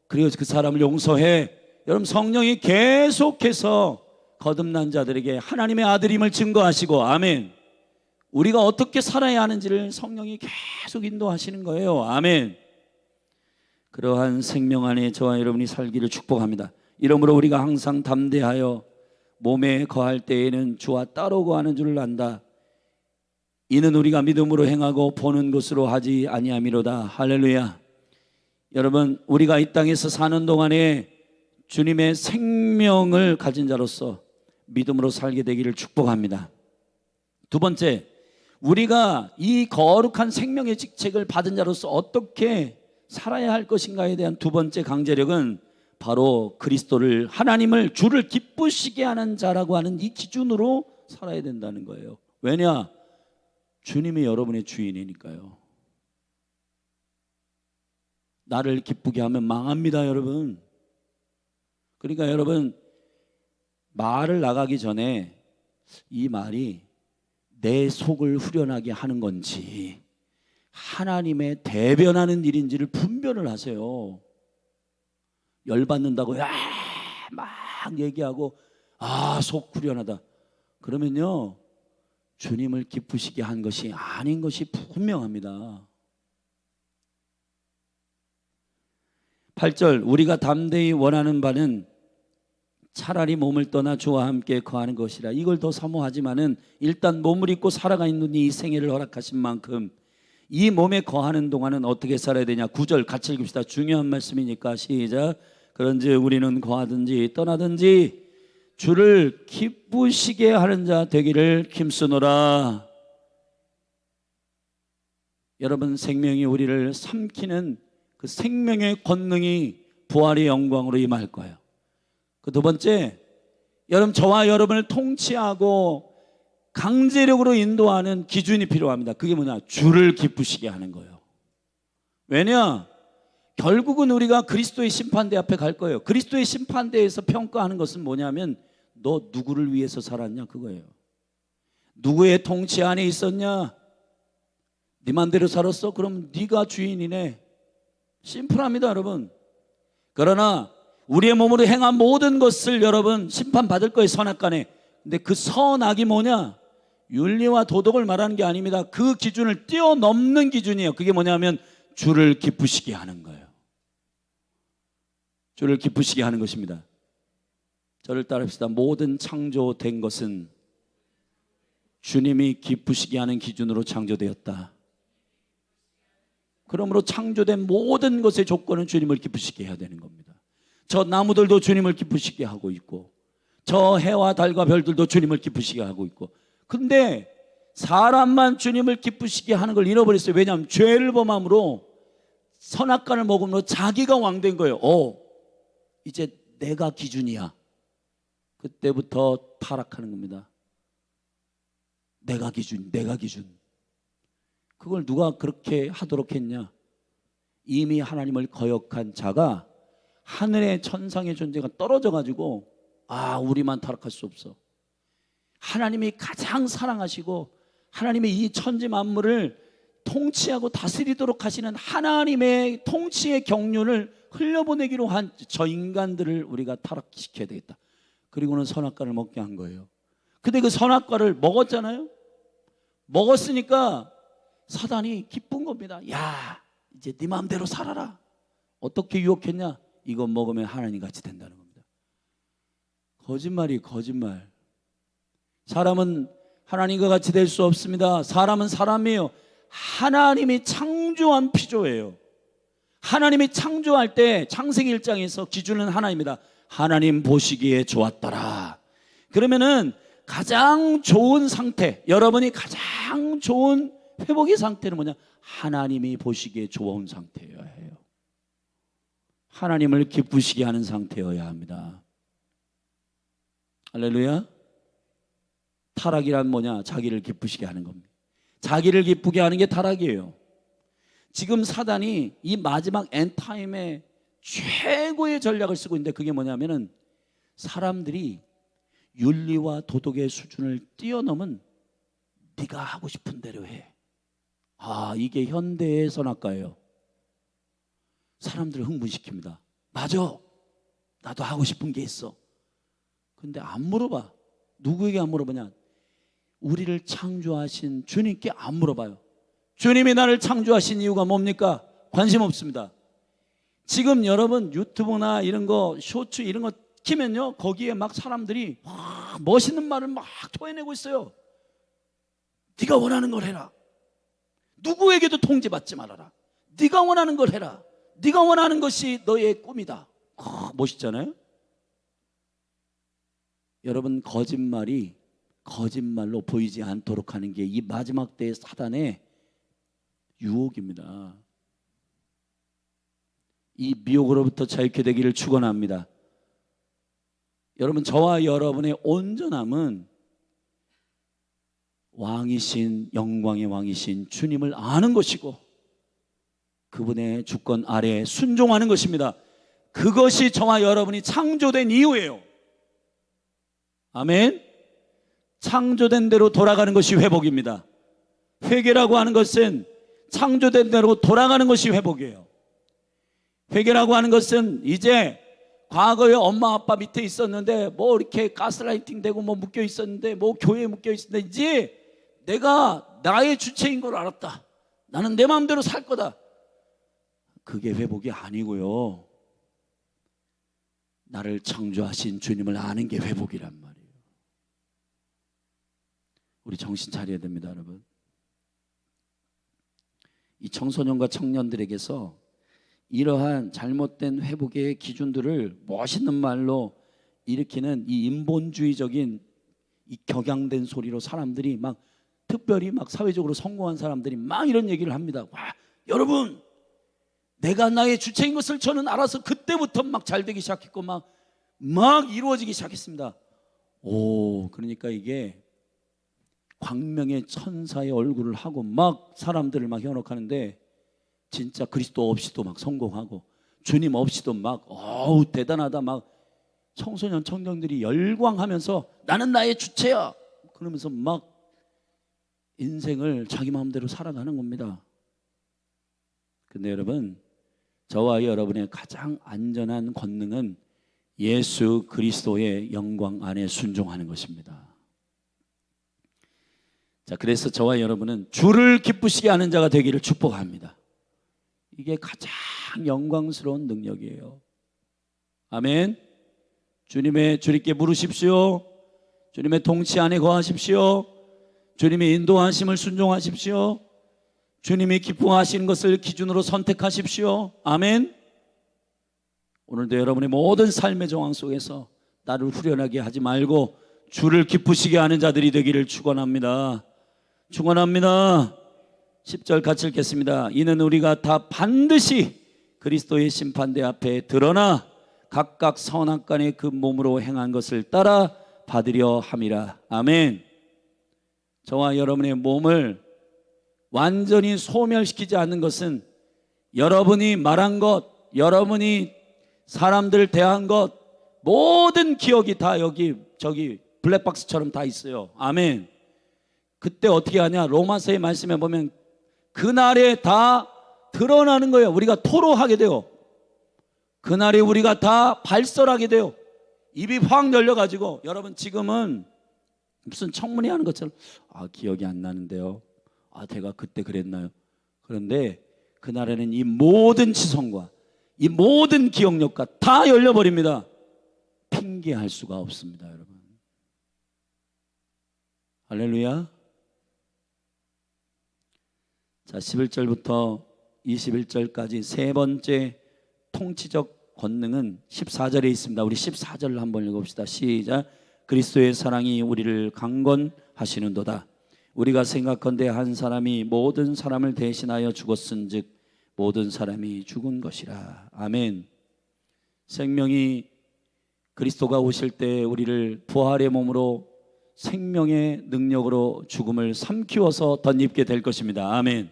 그리고 그 사람을 용서해. 여러분 성령이 계속해서 거듭난 자들에게 하나님의 아들임을 증거하시고, 아멘. 우리가 어떻게 살아야 하는지를 성령이 계속 인도하시는 거예요. 아멘. 그러한 생명 안에 저와 여러분이 살기를 축복합니다. 이러므로 우리가 항상 담대하여 몸에 거할 때에는 주와 따로 거하는 줄을 안다. 이는 우리가 믿음으로 행하고 보는 것으로 하지 아니함이로다. 할렐루야. 여러분 우리가 이 땅에서 사는 동안에 주님의 생명을 가진 자로서 믿음으로 살게 되기를 축복합니다. 두 번째, 우리가 이 거룩한 생명의 직책을 받은 자로서 어떻게 살아야 할 것인가에 대한 두 번째 강제력은 바로 그리스도를, 하나님을, 주를 기쁘시게 하는 자라고 하는 이 기준으로 살아야 된다는 거예요. 왜냐? 주님이 여러분의 주인이니까요. 나를 기쁘게 하면 망합니다, 여러분. 그러니까 여러분 말을 나가기 전에 이 말이 내 속을 후련하게 하는 건지 하나님의 대변하는 일인지를 분별을 하세요. 열받는다고 막 얘기하고 속 후련하다 그러면요 주님을 기쁘시게 한 것이 아닌 것이 분명합니다. 8절, 우리가 담대히 원하는 바는 차라리 몸을 떠나 주와 함께 거하는 것이라. 이걸 더 사모하지만은 일단 몸을 입고 살아가 있는 이 생애를 허락하신 만큼 이 몸에 거하는 동안은 어떻게 살아야 되냐. 9절 같이 읽읍시다. 중요한 말씀이니까 시작. 그런지 우리는 거하든지 떠나든지 주를 기쁘시게 하는 자 되기를 힘쓰노라. 여러분 생명이 우리를 삼키는 그 생명의 권능이 부활의 영광으로 임할 거예요. 그 두 번째, 여러분 저와 여러분을 통치하고 강제력으로 인도하는 기준이 필요합니다. 그게 뭐냐? 주를 기쁘시게 하는 거예요. 왜냐? 결국은 우리가 그리스도의 심판대 앞에 갈 거예요. 그리스도의 심판대에서 평가하는 것은 뭐냐면 너 누구를 위해서 살았냐 그거예요. 누구의 통치 안에 있었냐? 네 맘대로 살았어? 그럼 네가 주인이네. 심플합니다, 여러분. 그러나 우리의 몸으로 행한 모든 것을 여러분 심판받을 거예요, 선악간에. 근데 그 선악이 뭐냐? 윤리와 도덕을 말하는 게 아닙니다. 그 기준을 뛰어넘는 기준이에요. 그게 뭐냐면 주를 기쁘시게 하는 거예요. 주를 기쁘시게 하는 것입니다. 저를 따라합시다. 모든 창조된 것은 주님이 기쁘시게 하는 기준으로 창조되었다. 그러므로 창조된 모든 것의 조건은 주님을 기쁘시게 해야 되는 겁니다. 저 나무들도 주님을 기쁘시게 하고 있고, 저 해와 달과 별들도 주님을 기쁘시게 하고 있고, 근데 사람만 주님을 기쁘시게 하는 걸 잃어버렸어요. 왜냐하면 죄를 범함으로 선악과를 먹음으로 자기가 왕된 거예요. 이제 내가 기준이야. 그때부터 타락하는 겁니다. 내가 기준, 내가 기준. 그걸 누가 그렇게 하도록 했냐? 이미 하나님을 거역한 자가 하늘의 천상의 존재가 떨어져 가지고, 우리만 타락할 수 없어. 하나님이 가장 사랑하시고 하나님의 이 천지 만물을 통치하고 다스리도록 하시는 하나님의 통치의 경륜을 흘려보내기로 한 저 인간들을 우리가 타락시켜야 되겠다. 그리고는 선악과를 먹게 한 거예요. 근데 그 선악과를 먹었잖아요. 먹었으니까 사단이 기쁜 겁니다. 야, 이제 네 마음대로 살아라. 어떻게 유혹했냐? 이거 먹으면 하나님 같이 된다는 겁니다. 거짓말이 거짓말. 사람은 하나님과 같이 될 수 없습니다. 사람은 사람이에요. 하나님이 창조한 피조예요. 하나님이 창조할 때 창세기 1장에서 기준은 하나입니다. 하나님 보시기에 좋았더라. 그러면은 가장 좋은 상태, 여러분이 가장 좋은 회복의 상태는 뭐냐? 하나님이 보시기에 좋은 상태여야 해요. 하나님을 기쁘시게 하는 상태여야 합니다. 할렐루야. 타락이란 뭐냐? 자기를 기쁘시게 하는 겁니다. 자기를 기쁘게 하는 게 타락이에요. 지금 사단이 이 마지막 엔타임에 최고의 전략을 쓰고 있는데, 그게 뭐냐면은 사람들이 윤리와 도덕의 수준을 뛰어넘은 네가 하고 싶은 대로 해. 이게 현대의 선악과예요. 사람들을 흥분시킵니다. 맞아, 나도 하고 싶은 게 있어. 근데 안 물어봐. 누구에게 안 물어보냐? 우리를 창조하신 주님께 안 물어봐요. 주님이 나를 창조하신 이유가 뭡니까? 관심 없습니다. 지금 여러분 유튜브나 이런 거, 쇼츠 이런 거 키면요, 거기에 막 사람들이 멋있는 말을 막 토해내고 있어요. 네가 원하는 걸 해라. 누구에게도 통제받지 말아라. 네가 원하는 걸 해라. 네가 원하는 것이 너의 꿈이다. 멋있잖아요. 여러분, 거짓말이 거짓말로 보이지 않도록 하는 게 이 마지막 때의 사단의 유혹입니다. 이 미혹으로부터 자유케 되기를 축원합니다. 여러분, 저와 여러분의 온전함은 왕이신, 영광의 왕이신 주님을 아는 것이고 그분의 주권 아래에 순종하는 것입니다. 그것이 저와 여러분이 창조된 이유예요. 아멘. 창조된 대로 돌아가는 것이 회복입니다. 회개라고 하는 것은 창조된 대로 돌아가는 것이 회복이에요. 회개라고 하는 것은 이제 과거에 엄마 아빠 밑에 있었는데 뭐 이렇게 가스라이팅 되고 뭐 묶여 있었는데 뭐 교회에 묶여 있었는데 이제 내가 나의 주체인 걸 알았다. 나는 내 마음대로 살 거다. 그게 회복이 아니고요. 나를 창조하신 주님을 아는 게 회복이란 말이에요. 우리 정신 차려야 됩니다, 여러분. 이 청소년과 청년들에게서 이러한 잘못된 회복의 기준들을 멋있는 말로 일으키는 이 인본주의적인 이 격양된 소리로 사람들이 막, 특별히 막 사회적으로 성공한 사람들이 막 이런 얘기를 합니다. 와, 여러분, 내가 나의 주체인 것을 저는 알아서 그때부터 막 잘 되기 시작했고 막 이루어지기 시작했습니다. 그러니까 이게 광명의 천사의 얼굴을 하고 막 사람들을 막 현혹하는데, 진짜 그리스도 없이도 막 성공하고 주님 없이도 막 대단하다 막 청소년 청년들이 열광하면서 나는 나의 주체야 그러면서 막 인생을 자기 마음대로 살아가는 겁니다. 근데 여러분, 저와 여러분의 가장 안전한 권능은 예수 그리스도의 영광 안에 순종하는 것입니다. 자, 그래서 저와 여러분은 주를 기쁘시게 하는 자가 되기를 축복합니다. 이게 가장 영광스러운 능력이에요. 아멘. 주님께 물으십시오. 주님의 통치 안에 거하십시오. 주님의 인도하심을 순종하십시오. 주님이 기뻐하시는 것을 기준으로 선택하십시오. 아멘. 오늘도 여러분의 모든 삶의 정황 속에서 나를 후련하게 하지 말고 주를 기쁘시게 하는 자들이 되기를 축원합니다. 축원합니다. 10절 같이 읽겠습니다. 이는 우리가 다 반드시 그리스도의 심판대 앞에 드러나 각각 선악간의 그 몸으로 행한 것을 따라 받으려 함이라. 아멘. 저와 여러분의 몸을 완전히 소멸시키지 않는 것은 여러분이 말한 것, 여러분이 사람들을 대한 것, 모든 기억이 다 여기 저기 블랙박스처럼 다 있어요. 아멘. 그때 어떻게 하냐? 로마서의 말씀에 보면 그날에 다 드러나는 거예요. 우리가 토로하게 돼요. 그날에 우리가 다 발설하게 돼요. 입이 확 열려가지고, 여러분 지금은 무슨 청문회 하는 것처럼 기억이 안 나는데요. 제가 그때 그랬나요? 그런데 그날에는 이 모든 지성과 이 모든 기억력과 다 열려버립니다. 핑계할 수가 없습니다, 여러분. 할렐루야. 자, 11절부터 21절까지 세 번째 통치적 권능은 14절에 있습니다. 우리 14절을 한번 읽어봅시다. 시작. 그리스도의 사랑이 우리를 강건하시는도다. 우리가 생각건대 한 사람이 모든 사람을 대신하여 죽었은즉 모든 사람이 죽은 것이라. 아멘. 생명이 그리스도가 오실 때 우리를 부활의 몸으로 생명의 능력으로 죽음을 삼키워서 덧입게 될 것입니다. 아멘.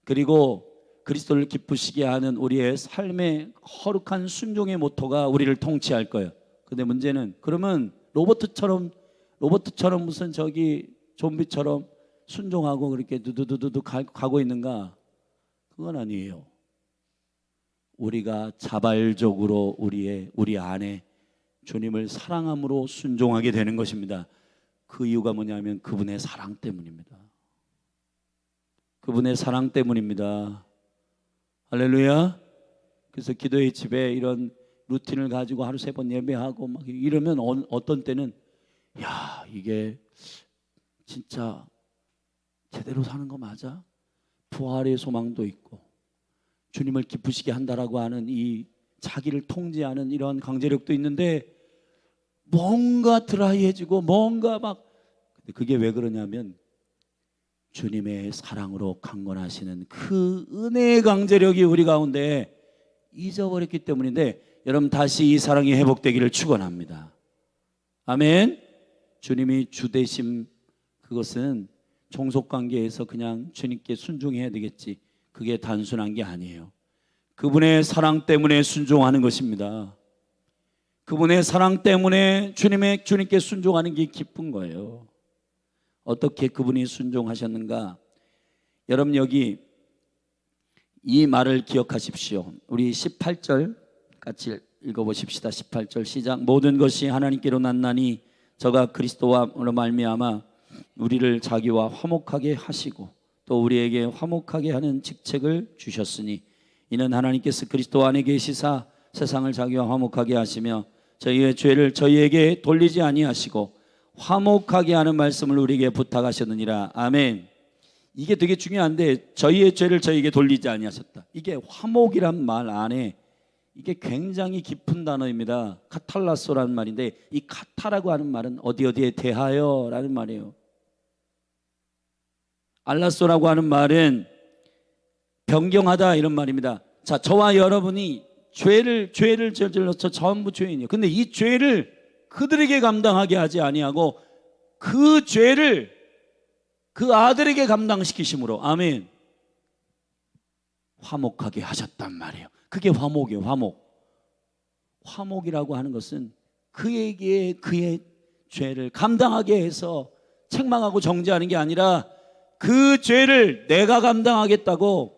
그리고 그리스도를 기쁘시게 하는 우리의 삶의 거룩한 순종의 모토가 우리를 통치할 거예요. 근데 문제는 그러면 로봇처럼 무슨 저기 좀비처럼 순종하고 그렇게 두두두두 가고 있는가? 그건 아니에요. 우리가 자발적으로 우리 안에 주님을 사랑함으로 순종하게 되는 것입니다. 그 이유가 뭐냐면 그분의 사랑 때문입니다. 그분의 사랑 때문입니다. 할렐루야. 그래서 기도의 집에 이런 루틴을 가지고 하루 3번 예배하고 막 이러면 어떤 때는 이게 진짜 제대로 사는 거 맞아? 부활의 소망도 있고 주님을 기쁘시게 한다라고 하는 이 자기를 통제하는 이런 강제력도 있는데 뭔가 드라이해지고 뭔가 근데 그게 왜 그러냐면 주님의 사랑으로 강건하시는 그 은혜의 강제력이 우리 가운데 잊어버렸기 때문인데, 여러분 다시 이 사랑이 회복되기를 축원합니다. 아멘. 주님이 주되심, 그것은 종속관계에서 그냥 주님께 순종해야 되겠지, 그게 단순한 게 아니에요. 그분의 사랑 때문에 순종하는 것입니다. 그분의 사랑 때문에 주님께 순종하는 게 기쁜 거예요. 어떻게 그분이 순종하셨는가? 여러분 여기 이 말을 기억하십시오. 우리 18절 같이 읽어보십시다. 18절 시작. 모든 것이 하나님께로 났나니 저가 그리스도와로 말미암아 우리를 자기와 화목하게 하시고 또 우리에게 화목하게 하는 직책을 주셨으니 이는 하나님께서 그리스도 안에 계시사 세상을 자기와 화목하게 하시며 저희의 죄를 저희에게 돌리지 아니하시고 화목하게 하는 말씀을 우리에게 부탁하셨느니라. 아멘. 이게 되게 중요한데, 저희의 죄를 저희에게 돌리지 아니하셨다. 이게 화목이란 말 안에 이게 굉장히 깊은 단어입니다. 카탈라소라는 말인데, 이 카타라고 하는 말은 어디에 대하여 라는 말이에요. 알라소라고 하는 말은 변경하다 이런 말입니다. 자, 저와 여러분이 죄를 저질러서 전부 죄인이에요. 근데 이 죄를 그들에게 감당하게 하지 아니하고 그 죄를 그 아들에게 감당시키심으로, 아멘, 화목하게 하셨단 말이에요. 그게 화목이에요. 화목이라고 하는 것은 그에게 그의 죄를 감당하게 해서 책망하고 정죄하는 게 아니라 그 죄를 내가 감당하겠다고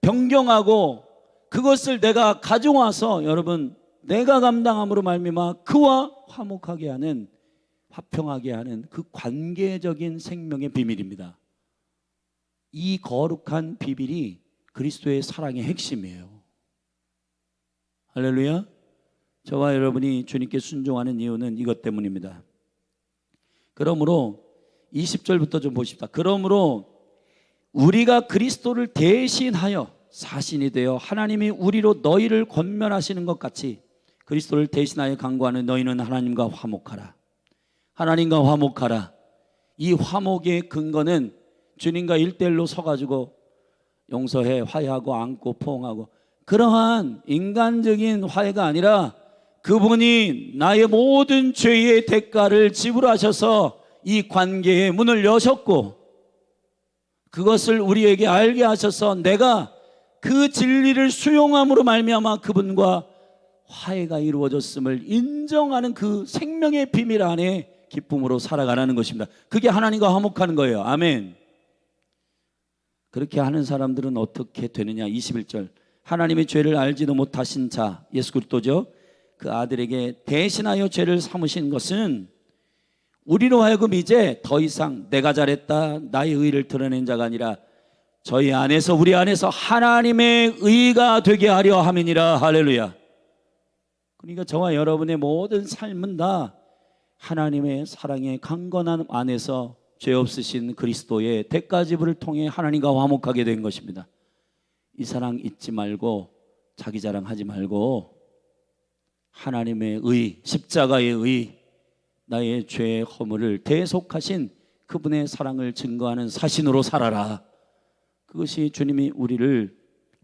변경하고 그것을 내가 가져와서 여러분 내가 감당함으로 말미암아 그와 화목하게 하는, 화평하게 하는 그 관계적인 생명의 비밀입니다. 이 거룩한 비밀이 그리스도의 사랑의 핵심이에요. 할렐루야. 저와 여러분이 주님께 순종하는 이유는 이것 때문입니다. 그러므로 20절부터 좀 보십시다. 그러므로 우리가 그리스도를 대신하여 사신이 되어 하나님이 우리로 너희를 권면하시는 것 같이 그리스도를 대신하여 간구하는 너희는 하나님과 화목하라. 하나님과 화목하라. 이 화목의 근거는 주님과 일대일로 서가지고 용서해, 화해하고, 안고, 포옹하고, 그러한 인간적인 화해가 아니라 그분이 나의 모든 죄의 대가를 지불하셔서 이 관계의 문을 여셨고, 그것을 우리에게 알게 하셔서 내가 그 진리를 수용함으로 말미암아 그분과 화해가 이루어졌음을 인정하는 그 생명의 비밀 안에 기쁨으로 살아가라는 것입니다. 그게 하나님과 화목하는 거예요. 아멘. 그렇게 하는 사람들은 어떻게 되느냐? 21절, 하나님의 죄를 알지도 못하신 자 예수 그리스도죠. 그 아들에게 대신하여 죄를 삼으신 것은 우리로 하여금 이제 더 이상 내가 잘했다, 나의 의를 드러낸 자가 아니라 저희 안에서, 우리 안에서 하나님의 의가 되게 하려 함이니라. 할렐루야. 그러니까 저와 여러분의 모든 삶은 다 하나님의 사랑의 강건함 안에서 죄 없으신 그리스도의 대가 지불을 통해 하나님과 화목하게 된 것입니다. 이 사랑 잊지 말고 자기 자랑하지 말고 하나님의 의, 십자가의 의, 나의 죄의 허물을 대속하신 그분의 사랑을 증거하는 사신으로 살아라. 그것이 주님이 우리를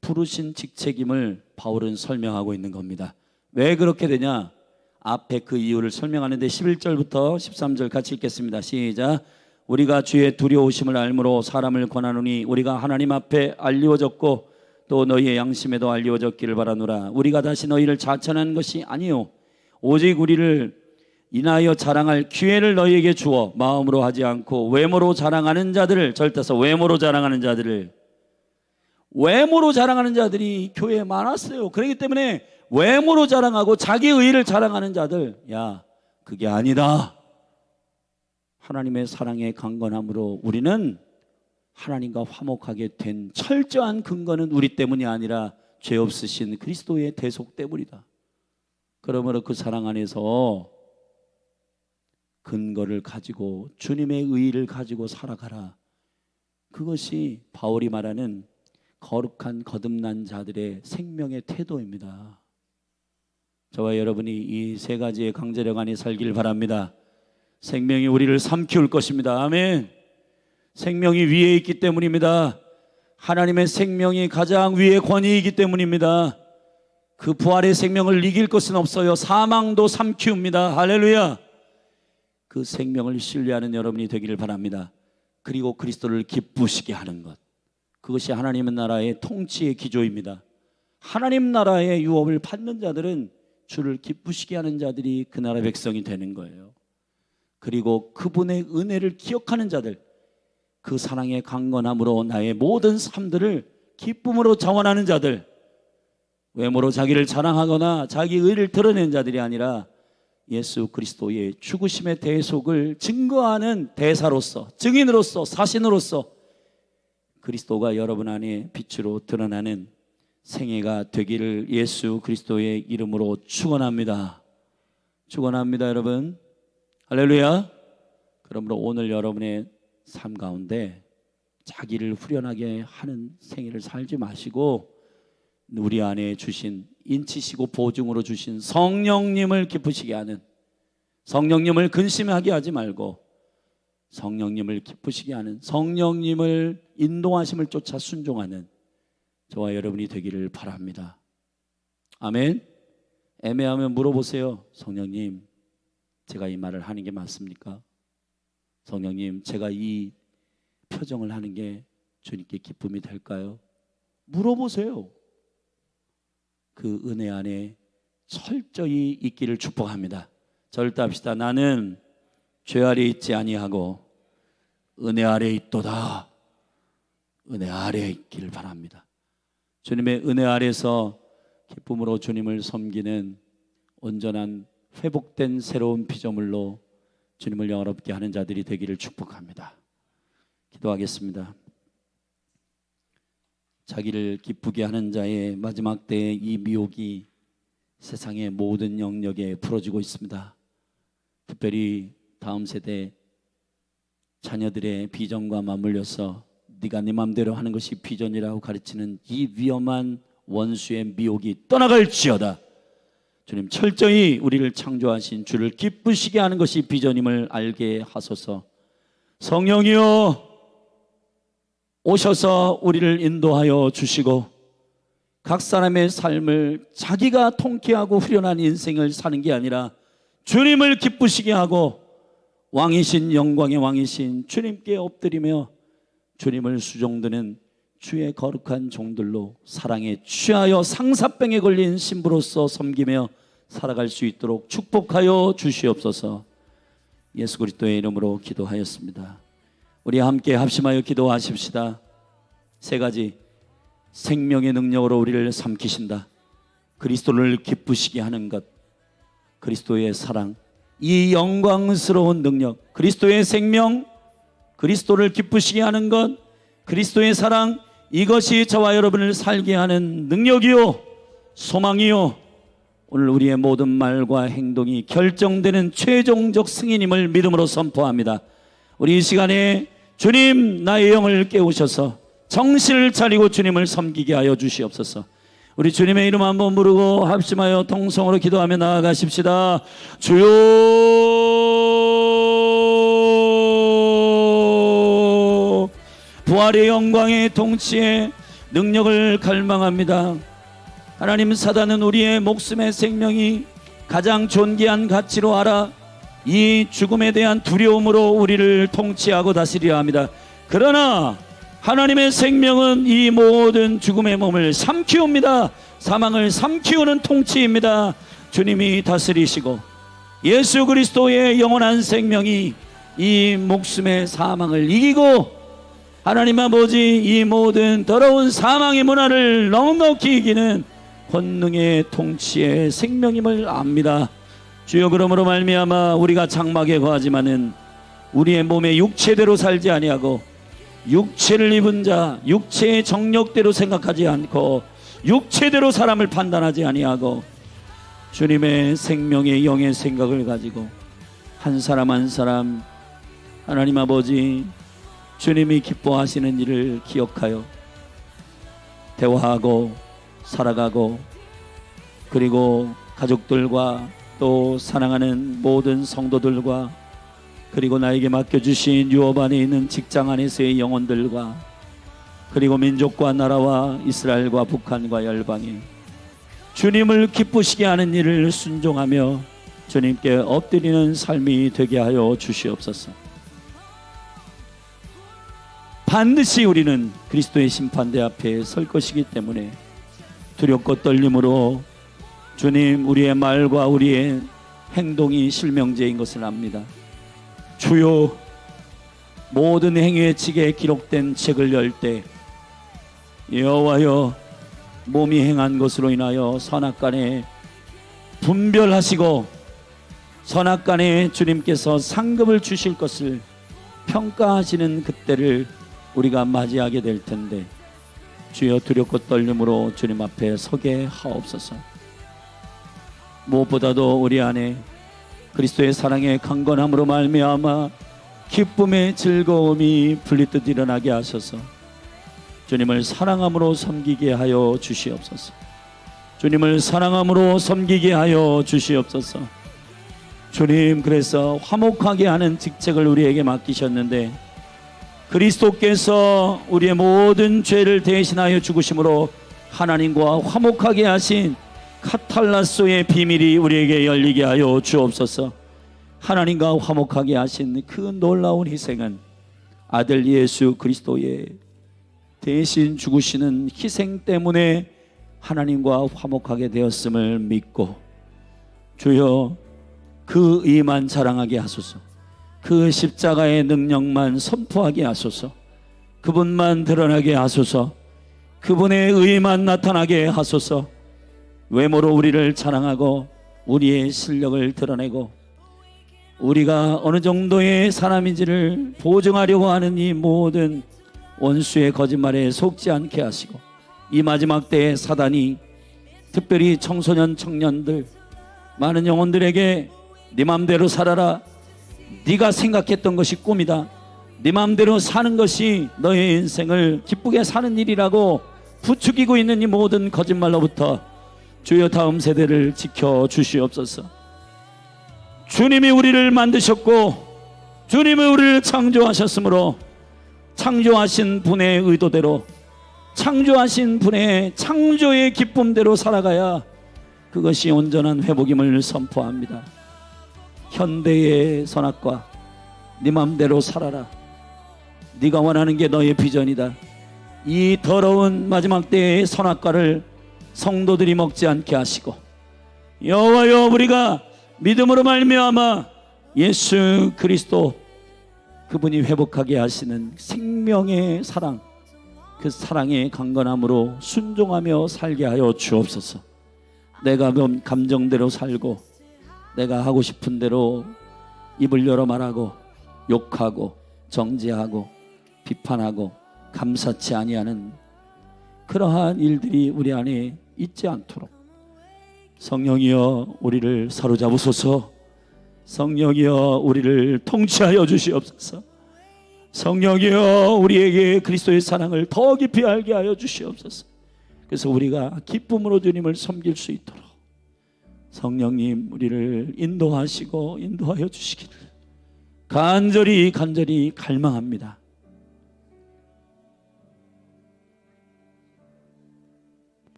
부르신 직책임을 바울은 설명하고 있는 겁니다. 왜 그렇게 되냐? 앞에 그 이유를 설명하는데 11절부터 13절 같이 읽겠습니다. 시작. 우리가 주의 두려우심을 알므로 사람을 권하노니 우리가 하나님 앞에 알리워졌고 또 너희의 양심에도 알리워졌기를 바라노라. 우리가 다시 너희를 자천한 것이 아니요 오직 우리를 인하여 자랑할 기회를 너희에게 주어 마음으로 하지 않고 외모로 자랑하는 자들을, 절대서 외모로 자랑하는 자들을, 외모로 자랑하는 자들이 교회에 많았어요. 그렇기 때문에 외모로 자랑하고 자기 의를 자랑하는 자들, 야, 그게 아니다. 하나님의 사랑의 강건함으로 우리는 하나님과 화목하게 된 철저한 근거는 우리 때문이 아니라 죄 없으신 그리스도의 대속 때문이다. 그러므로 그 사랑 안에서 근거를 가지고 주님의 의의를 가지고 살아가라. 그것이 바울이 말하는 거룩한 거듭난 자들의 생명의 태도입니다. 저와 여러분이 이 세 가지의 강제력 안에 살길 바랍니다. 생명이 우리를 삼키울 것입니다. 아멘. 생명이 위에 있기 때문입니다. 하나님의 생명이 가장 위의 권위이기 때문입니다. 그 부활의 생명을 이길 것은 없어요. 사망도 삼키웁니다. 할렐루야. 그 생명을 신뢰하는 여러분이 되기를 바랍니다. 그리고 그리스도를 기쁘시게 하는 것, 그것이 하나님의 나라의 통치의 기조입니다. 하나님 나라의 유업을 받는 자들은 주를 기쁘시게 하는 자들이 그 나라 백성이 되는 거예요. 그리고 그분의 은혜를 기억하는 자들, 그 사랑의 강건함으로 나의 모든 삶들을 기쁨으로 자원하는 자들, 외모로 자기를 자랑하거나 자기 의를 드러낸 자들이 아니라 예수 그리스도의 죽으심의 대속을 증거하는 대사로서, 증인으로서, 사신으로서 그리스도가 여러분 안에 빛으로 드러나는 생애가 되기를 예수 그리스도의 이름으로 축원합니다. 축원합니다, 여러분. 할렐루야. 그러므로 오늘 여러분의 삶 가운데 자기를 후련하게 하는 생애를 살지 마시고 우리 안에 주신, 인치시고 보증으로 주신 성령님을 기쁘시게 하는, 성령님을 근심하게 하지 말고 성령님을 기쁘시게 하는, 성령님을 인도하심을 쫓아 순종하는 저와 여러분이 되기를 바랍니다. 아멘. 애매하면 물어보세요. 성령님, 제가 이 말을 하는 게 맞습니까? 성령님, 제가 이 표정을 하는 게 주님께 기쁨이 될까요? 물어보세요. 그 은혜 안에 철저히 있기를 축복합니다. 절답시다. 나는 죄 아래 있지 아니하고 은혜 아래 있도다. 은혜 아래 있기를 바랍니다. 주님의 은혜 아래서 기쁨으로 주님을 섬기는 온전한 회복된 새로운 피조물로 주님을 영화롭게 하는 자들이 되기를 축복합니다. 기도하겠습니다. 자기를 기쁘게 하는 자의 마지막 때의 이 미혹이 세상의 모든 영역에 풀어지고 있습니다. 특별히 다음 세대 자녀들의 비전과 맞물려서 네가 네 맘대로 하는 것이 비전이라고 가르치는 이 위험한 원수의 미혹이 떠나갈지어다. 주님, 철저히 우리를 창조하신 주를 기쁘시게 하는 것이 비전임을 알게 하소서. 성령이여 오셔서 우리를 인도하여 주시고 각 사람의 삶을 자기가 통쾌하고 후련한 인생을 사는 게 아니라 주님을 기쁘시게 하고 왕이신 영광의 왕이신 주님께 엎드리며 주님을 수종드는 주의 거룩한 종들로 사랑에 취하여 상사병에 걸린 신부로서 섬기며 살아갈 수 있도록 축복하여 주시옵소서. 예수 그리스도의 이름으로 기도하였습니다. 우리 함께 합심하여 기도하십시다. 세 가지. 생명의 능력으로 우리를 삼키신다. 그리스도를 기쁘시게 하는 것, 그리스도의 사랑, 이 영광스러운 능력, 그리스도의 생명, 그리스도를 기쁘시게 하는 것, 그리스도의 사랑, 이것이 저와 여러분을 살게 하는 능력이요 소망이요 오늘 우리의 모든 말과 행동이 결정되는 최종적 승인임을 믿음으로 선포합니다. 우리 이 시간에 주님 나의 영을 깨우셔서 정신을 차리고 주님을 섬기게 하여 주시옵소서. 우리 주님의 이름 한번 부르고 합심하여 통성으로 기도하며 나아가십시다. 주여, 부활의 영광의 통치에 능력을 갈망합니다. 하나님, 사단은 우리의 목숨의 생명이 가장 존귀한 가치로 알아 이 죽음에 대한 두려움으로 우리를 통치하고 다스리려 합니다. 그러나 하나님의 생명은 이 모든 죽음의 몸을 삼키옵니다. 사망을 삼키우는 통치입니다. 주님이 다스리시고 예수 그리스도의 영원한 생명이 이 목숨의 사망을 이기고 하나님 아버지 이 모든 더러운 사망의 문화를 넉넉히 이기는 권능의 통치의 생명임을 압니다. 주여, 그러므로 말미암아 우리가 장막에 거하지만은 우리의 몸에 육체대로 살지 아니하고 육체를 입은 자, 육체의 정력대로 생각하지 않고 육체대로 사람을 판단하지 아니하고 주님의 생명의 영의 생각을 가지고 한 사람 한 사람 하나님 아버지 주님이 기뻐하시는 일을 기억하여 대화하고 살아가고 그리고 가족들과 또 사랑하는 모든 성도들과 그리고 나에게 맡겨주신 유업 안에 있는 직장 안에서의 영혼들과 그리고 민족과 나라와 이스라엘과 북한과 열방에 주님을 기쁘시게 하는 일을 순종하며 주님께 엎드리는 삶이 되게 하여 주시옵소서. 반드시 우리는 그리스도의 심판대 앞에 설 것이기 때문에 두렵고 떨림으로 주님, 우리의 말과 우리의 행동이 실명제인 것을 압니다. 주여, 모든 행위의 책에 기록된 책을 열 때 여호와여 몸이 행한 것으로 인하여 선악간에 분별하시고 선악간에 주님께서 상급을 주실 것을 평가하시는 그때를 우리가 맞이하게 될 텐데 주여, 두렵고 떨림으로 주님 앞에 서게 하옵소서. 무엇보다도 우리 안에 그리스도의 사랑의 강건함으로 말미암아 기쁨의 즐거움이 불리듯 일어나게 하셔서 주님을 사랑함으로 섬기게 하여 주시옵소서. 주님을 사랑함으로 섬기게 하여 주시옵소서. 주님, 그래서 화목하게 하는 직책을 우리에게 맡기셨는데 그리스도께서 우리의 모든 죄를 대신하여 죽으심으로 하나님과 화목하게 하신 카탈라소의 비밀이 우리에게 열리게 하여 주옵소서. 하나님과 화목하게 하신 그 놀라운 희생은 아들 예수 그리스도의 대신 죽으시는 희생 때문에 하나님과 화목하게 되었음을 믿고 주여, 그 의만 자랑하게 하소서. 그 십자가의 능력만 선포하게 하소서. 그분만 드러나게 하소서. 그분의 의만 나타나게 하소서. 외모로 우리를 자랑하고 우리의 실력을 드러내고 우리가 어느 정도의 사람인지를 보증하려고 하는 이 모든 원수의 거짓말에 속지 않게 하시고 이 마지막 때에 사단이 특별히 청소년 청년들 많은 영혼들에게 네 맘대로 살아라, 네가 생각했던 것이 꿈이다, 네 마음대로 사는 것이 너의 인생을 기쁘게 사는 일이라고 부추기고 있는 이 모든 거짓말로부터 주여 다음 세대를 지켜주시옵소서. 주님이 우리를 만드셨고 주님이 우리를 창조하셨으므로 창조하신 분의 의도대로 창조하신 분의 창조의 기쁨대로 살아가야 그것이 온전한 회복임을 선포합니다. 현대의 선악과 네 맘대로 살아라. 네가 원하는 게 너의 비전이다. 이 더러운 마지막 때의 선악과를 성도들이 먹지 않게 하시고 여호와여 우리가 믿음으로 말미암아 예수 그리스도 그분이 회복하게 하시는 생명의 사랑 그 사랑의 강건함으로 순종하며 살게 하여 주옵소서. 내가 감정대로 살고 내가 하고 싶은 대로 입을 열어 말하고 욕하고 정죄하고 비판하고 감사치 아니하는 그러한 일들이 우리 안에 있지 않도록 성령이여 우리를 사로잡으소서. 성령이여 우리를 통치하여 주시옵소서. 성령이여 우리에게 그리스도의 사랑을 더 깊이 알게 하여 주시옵소서. 그래서 우리가 기쁨으로 주님을 섬길 수 있도록 성령님 우리를 인도하시고 인도하여 주시기를 간절히 갈망합니다.